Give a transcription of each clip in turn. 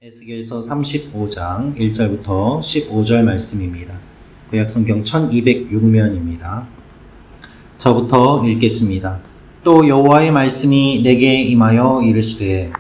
에스겔서 35장 1절부터 15절 말씀입니다. 구약성경 1206면입니다. 저부터 읽겠습니다. 또 여호와의 말씀이 내게 임하여 이르시되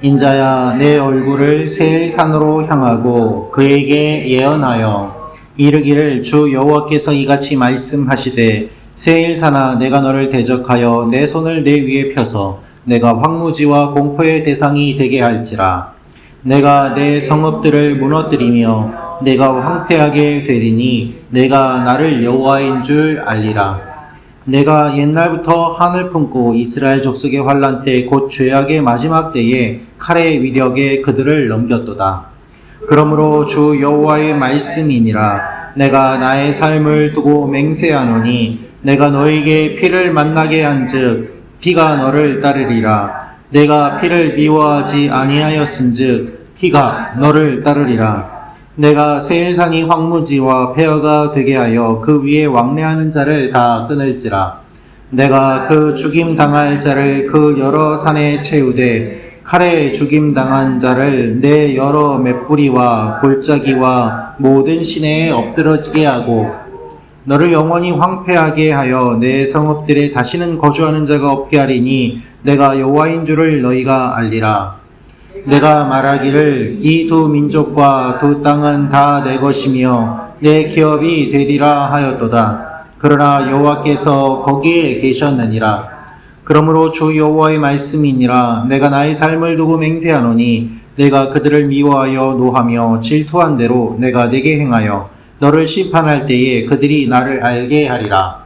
인자야 내 얼굴을 세일산으로 향하고 그에게 예언하여 이르기를 주 여호와께서 이같이 말씀하시되 세일산아 내가 너를 대적하여 내 손을 내 위에 펴서 내가 황무지와 공포의 대상이 되게 할지라. 내가 내 성읍들을 무너뜨리며 내가 황폐하게 되리니 내가 나를 여호와인 줄 알리라. 내가 옛날부터 한을 품고 이스라엘 족속의 환난 때 곧 죄악의 마지막 때에 칼의 위력에 그들을 넘겼도다. 그러므로 주 여호와의 말씀이니라. 내가 나의 삶을 두고 맹세하노니 내가 너에게 피를 만나게 한즉 피가 너를 따르리라. 내가 피를 미워하지 아니하였은즉 피가 너를 따르리라. 내가 세일산이 황무지와 폐허가 되게 하여 그 위에 왕래하는 자를 다 끊을지라. 내가 그 죽임 당할 자를 그 여러 산에 채우되 칼에 죽임 당한 자를 내 여러 맷뿌리와 골짜기와 모든 시내에 엎드러지게 하고 너를 영원히 황폐하게 하여 내 성읍들에 다시는 거주하는 자가 없게 하리니 내가 여호와인 줄을 너희가 알리라. 내가 말하기를 이 두 민족과 두 땅은 다 내 것이며 내 기업이 되리라 하였도다. 그러나 여호와께서 거기에 계셨느니라. 그러므로 주 여호와의 말씀이니라. 내가 나의 삶을 두고 맹세하노니 내가 그들을 미워하여 노하며 질투한 대로 내가 내게 행하여 너를 심판할 때에 그들이 나를 알게 하리라.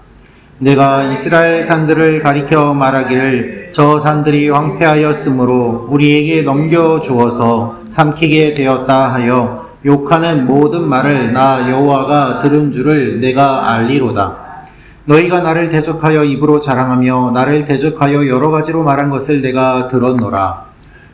내가 이스라엘 산들을 가리켜 말하기를 저 산들이 황폐하였으므로 우리에게 넘겨주어서 삼키게 되었다 하여 욕하는 모든 말을 나 여호와가 들은 줄을 내가 알리로다. 너희가 나를 대적하여 입으로 자랑하며 나를 대적하여 여러 가지로 말한 것을 내가 들었노라.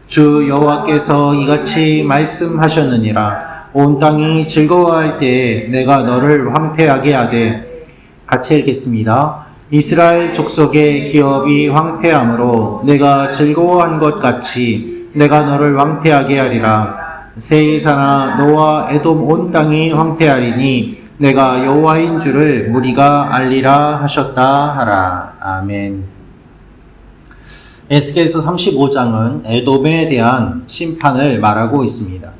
주 여호와께서 이같이 말씀하셨느니라. 온 땅이 즐거워할 때에 내가 너를 황폐하게 하되. 같이 읽겠습니다. 이스라엘 족속의 기업이 황폐함으로 내가 즐거워한 것 같이 내가 너를 황폐하게 하리라. 세일산아 너와 에돔 온 땅이 황폐하리니 내가 여호와인 줄을 무리가 알리라 하셨다 하라. 아멘. 에스겔서 35장은 에돔에 대한 심판을 말하고 있습니다.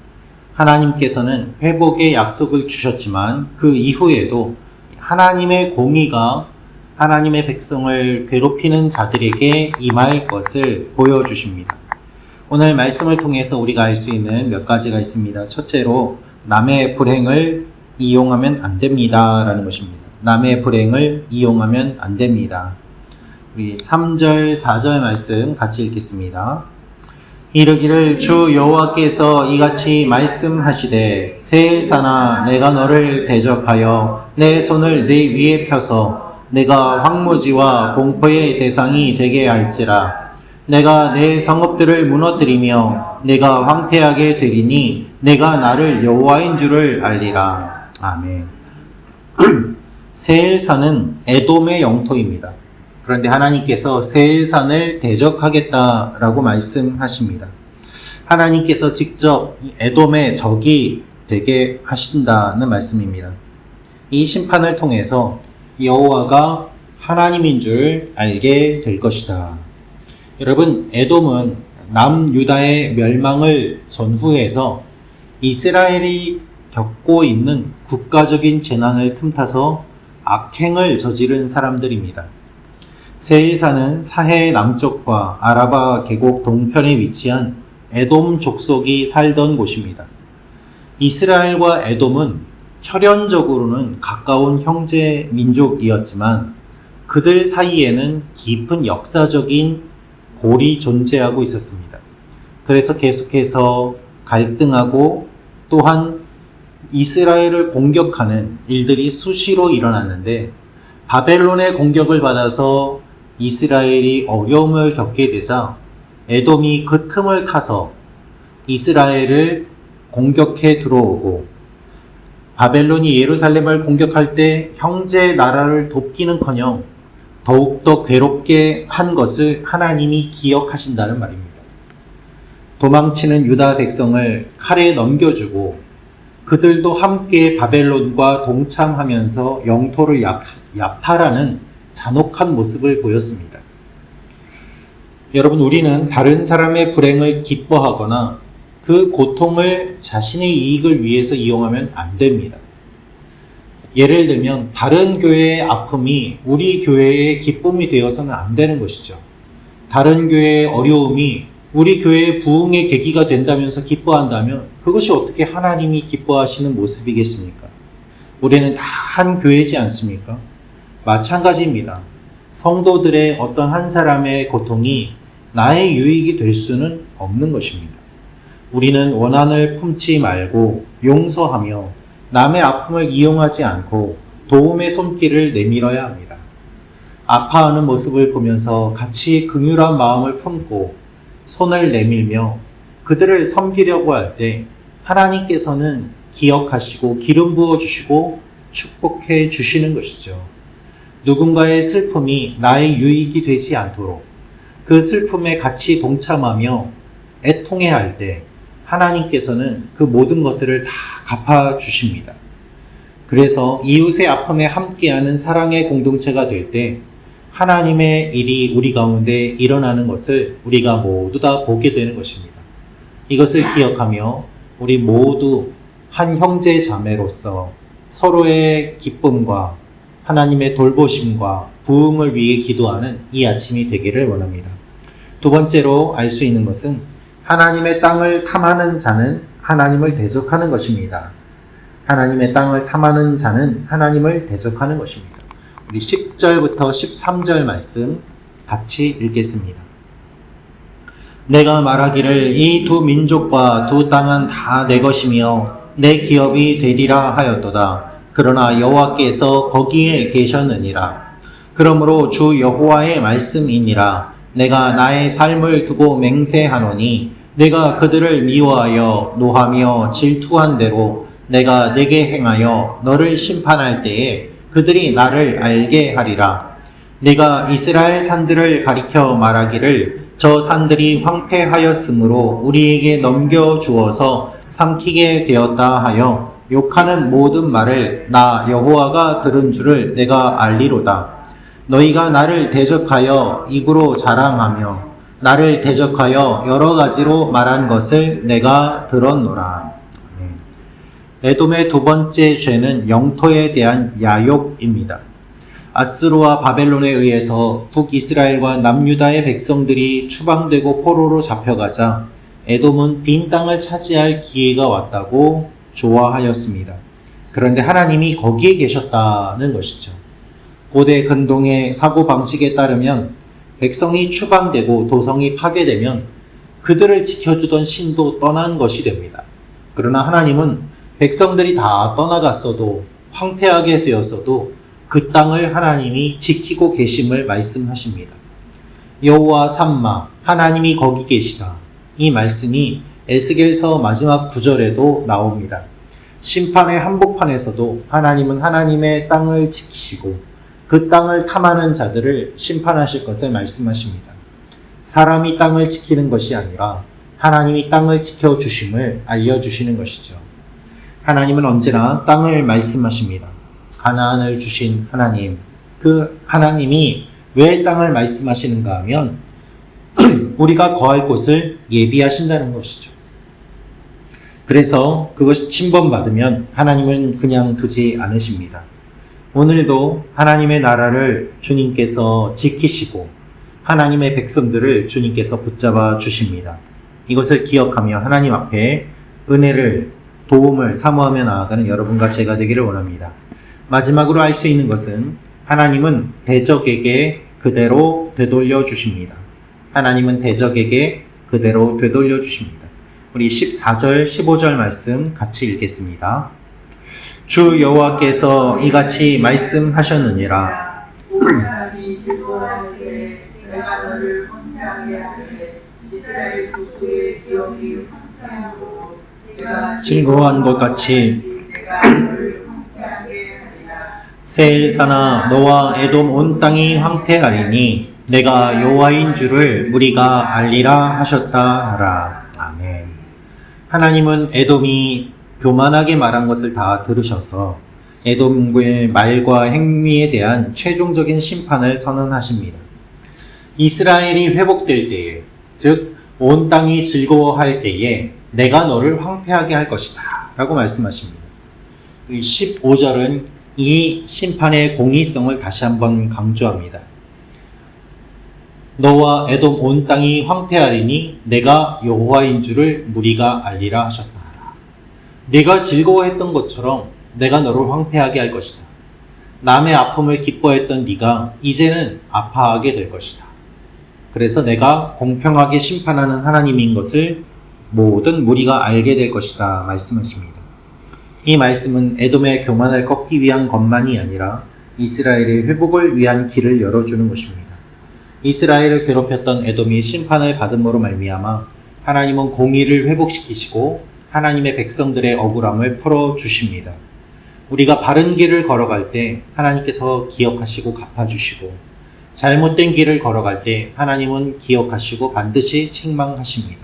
하나님께서는 회복의 약속을 주셨지만 그 이후에도 하나님의 공의가 하나님의 백성을 괴롭히는 자들에게 임할 것을 보여주십니다. 오늘 말씀을 통해서 우리가 알 수 있는 몇 가지가 있습니다. 첫째로 남의 불행을 이용하면 안 됩니다 라는 것입니다. 남의 불행을 이용하면 안 됩니다. 우리 3절 4절 말씀 같이 읽겠습니다. 이르기를 주 여호와께서 이같이 말씀하시되 세일산아 내가 너를 대적하여 내 손을 네 위에 펴서 내가 황무지와 공포의 대상이 되게 할지라. 내가 내 성읍들을 무너뜨리며 내가 황폐하게 되리니 내가 나를 여호와인 줄을 알리라. 아멘. 세일산은 에돔의 영토입니다. 그런데 하나님께서 세일산을 대적하겠다라고 말씀하십니다. 하나님께서 직접 에돔의 적이 되게 하신다는 말씀입니다. 이 심판을 통해서 여호와가 하나님인 줄 알게 될 것이다. 여러분, 에돔은 남유다의 멸망을 전후해서 이스라엘이 겪고 있는 국가적인 재난을 틈타서 악행을 저지른 사람들입니다. 세일산은 사해 남쪽과 아라바 계곡 동편에 위치한 에돔 족속이 살던 곳입니다. 이스라엘과 에돔은 혈연적으로는 가까운 형제 민족이었지만 그들 사이에는 깊은 역사적인 골이 존재하고 있었습니다. 그래서 계속해서 갈등하고 또한 이스라엘을 공격하는 일들이 수시로 일어났는데 바벨론의 공격을 받아서 이스라엘이 어려움을 겪게 되자 에돔이 그 틈을 타서 이스라엘을 공격해 들어오고 바벨론이 예루살렘을 공격할 때 형제 나라를 돕기는커녕 더욱더 괴롭게 한 것을 하나님이 기억하신다는 말입니다. 도망치는 유다 백성을 칼에 넘겨주고 그들도 함께 바벨론과 동참하면서 영토를 약탈하는 잔혹한 모습을 보였습니다. 여러분, 우리는 다른 사람의 불행을 기뻐하거나 그 고통을 자신의 이익을 위해서 이용하면 안 됩니다. 예를 들면 다른 교회의 아픔이 우리 교회의 기쁨이 되어서는 안 되는 것이죠. 다른 교회의 어려움이 우리 교회의 부흥의 계기가 된다면서 기뻐한다면 그것이 어떻게 하나님이 기뻐하시는 모습이겠습니까? 우리는 다 한 교회지 않습니까? 마찬가지입니다. 성도들의 어떤 한 사람의 고통이 나의 유익이 될 수는 없는 것입니다. 우리는 원한을 품지 말고 용서하며 남의 아픔을 이용하지 않고 도움의 손길을 내밀어야 합니다. 아파하는 모습을 보면서 같이 긍휼한 마음을 품고 손을 내밀며 그들을 섬기려고 할 때 하나님께서는 기억하시고 기름 부어주시고 축복해 주시는 것이죠. 누군가의 슬픔이 나의 유익이 되지 않도록 그 슬픔에 같이 동참하며 애통해 할 때 하나님께서는 그 모든 것들을 다 갚아주십니다. 그래서 이웃의 아픔에 함께하는 사랑의 공동체가 될 때 하나님의 일이 우리 가운데 일어나는 것을 우리가 모두 다 보게 되는 것입니다. 이것을 기억하며 우리 모두 한 형제 자매로서 서로의 기쁨과 하나님의 돌보심과 부흥을 위해 기도하는 이 아침이 되기를 원합니다. 두 번째로 알 수 있는 것은 하나님의 땅을 탐하는 자는 하나님을 대적하는 것입니다. 하나님의 땅을 탐하는 자는 하나님을 대적하는 것입니다. 우리 10절부터 13절 말씀 같이 읽겠습니다. 내가 말하기를 이 두 민족과 두 땅은 다 내 것이며 내 기업이 되리라 하였도다. 그러나 여호와께서 거기에 계셨느니라. 그러므로 주 여호와의 말씀이니라. 내가 나의 삶을 두고 맹세하노니 내가 그들을 미워하여 노하며 질투한 대로 내가 내게 행하여 너를 심판할 때에 그들이 나를 알게 하리라. 내가 이스라엘 산들을 가리켜 말하기를 저 산들이 황폐하였으므로 우리에게 넘겨주어서 삼키게 되었다 하여 욕하는 모든 말을 나 여호와가 들은 줄을 내가 알리로다. 너희가 나를 대적하여 입으로 자랑하며 나를 대적하여 여러 가지로 말한 것을 내가 들었노라. 에돔의 두 번째 죄는 영토에 대한 야욕입니다. 아스루와 바벨론에 의해서 북이스라엘과 남유다의 백성들이 추방되고 포로로 잡혀가자 에돔은 빈 땅을 차지할 기회가 왔다고 좋아하였습니다. 그런데 하나님이 거기에 계셨다는 것이죠. 고대 근동의 사고방식에 따르면 백성이 추방되고 도성이 파괴되면 그들을 지켜주던 신도 떠난 것이 됩니다. 그러나 하나님은 백성들이 다 떠나갔어도 황폐하게 되었어도 그 땅을 하나님이 지키고 계심을 말씀하십니다. 여호와 삼마, 하나님이 거기 계시다. 이 말씀이 에스겔서 마지막 구절에도 나옵니다. 심판의 한복판에서도 하나님은 하나님의 땅을 지키시고 그 땅을 탐하는 자들을 심판하실 것을 말씀하십니다. 사람이 땅을 지키는 것이 아니라 하나님이 땅을 지켜주심을 알려주시는 것이죠. 하나님은 언제나 땅을 말씀하십니다. 가나안을 주신 하나님, 그 하나님이 왜 땅을 말씀하시는가 하면 우리가 거할 곳을 예비하신다는 것이죠. 그래서 그것이 침범받으면 하나님은 그냥 두지 않으십니다. 오늘도 하나님의 나라를 주님께서 지키시고 하나님의 백성들을 주님께서 붙잡아 주십니다. 이것을 기억하며 하나님 앞에 은혜를, 도움을 사모하며 나아가는 여러분과 제가 되기를 원합니다. 마지막으로 알 수 있는 것은 하나님은 대적에게 그대로 되돌려 주십니다. 하나님은 대적에게 그대로 되돌려 주십니다. 우리 14절, 15절 말씀 같이 읽겠습니다. 주 여호와께서 이같이 말씀하셨느니라. 내가 너를 황폐하게 하되 이스라엘 조수의 기업이 황폐하고 즐거워한 것 같이 세일사나 너와 에돔 온 땅이 황폐하리니 내가 여호와인 줄을 무리가 알리라 하셨다 하라. 아멘. 하나님은 에돔이 교만하게 말한 것을 다 들으셔서 에돔의 말과 행위에 대한 최종적인 심판을 선언하십니다. 이스라엘이 회복될 때에, 즉 온 땅이 즐거워할 때에 내가 너를 황폐하게 할 것이다 라고 말씀하십니다. 15절은 이 심판의 공의성을 다시 한번 강조합니다. 너와 에돔 온 땅이 황폐하리니 내가 여호와인 줄을 무리가 알리라 하셨다. 네가 즐거워했던 것처럼 내가 너를 황폐하게 할 것이다. 남의 아픔을 기뻐했던 네가 이제는 아파하게 될 것이다. 그래서 내가 공평하게 심판하는 하나님인 것을 모든 무리가 알게 될 것이다 말씀하십니다. 이 말씀은 에돔의 교만을 꺾기 위한 것만이 아니라 이스라엘의 회복을 위한 길을 열어주는 것입니다. 이스라엘을 괴롭혔던 에돔이 심판을 받음으로 말미암아 하나님은 공의를 회복시키시고 하나님의 백성들의 억울함을 풀어주십니다. 우리가 바른 길을 걸어갈 때 하나님께서 기억하시고 갚아주시고, 잘못된 길을 걸어갈 때 하나님은 기억하시고 반드시 책망하십니다.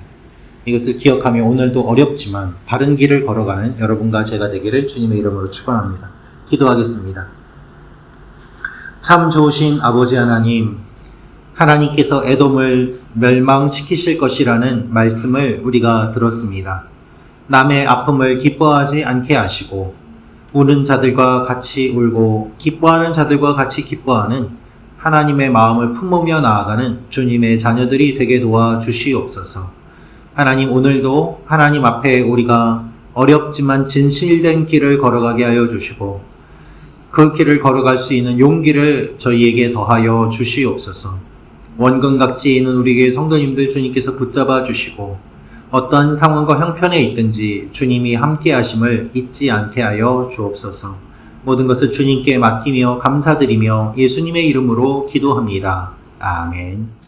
이것을 기억하며 오늘도 어렵지만 바른 길을 걸어가는 여러분과 제가 되기를 주님의 이름으로 축원합니다. 기도하겠습니다. 참 좋으신 아버지 하나님, 하나님께서 에돔을 멸망시키실 것이라는 말씀을 우리가 들었습니다. 남의 아픔을 기뻐하지 않게 하시고 우는 자들과 같이 울고 기뻐하는 자들과 같이 기뻐하는 하나님의 마음을 품으며 나아가는 주님의 자녀들이 되게 도와주시옵소서. 하나님, 오늘도 하나님 앞에 우리가 어렵지만 진실된 길을 걸어가게 하여 주시고 그 길을 걸어갈 수 있는 용기를 저희에게 더하여 주시옵소서. 원근각지에 있는 우리의 성도님들 주님께서 붙잡아 주시고 어떤 상황과 형편에 있든지 주님이 함께 하심을 잊지 않게 하여 주옵소서. 모든 것을 주님께 맡기며 감사드리며 예수님의 이름으로 기도합니다. 아멘.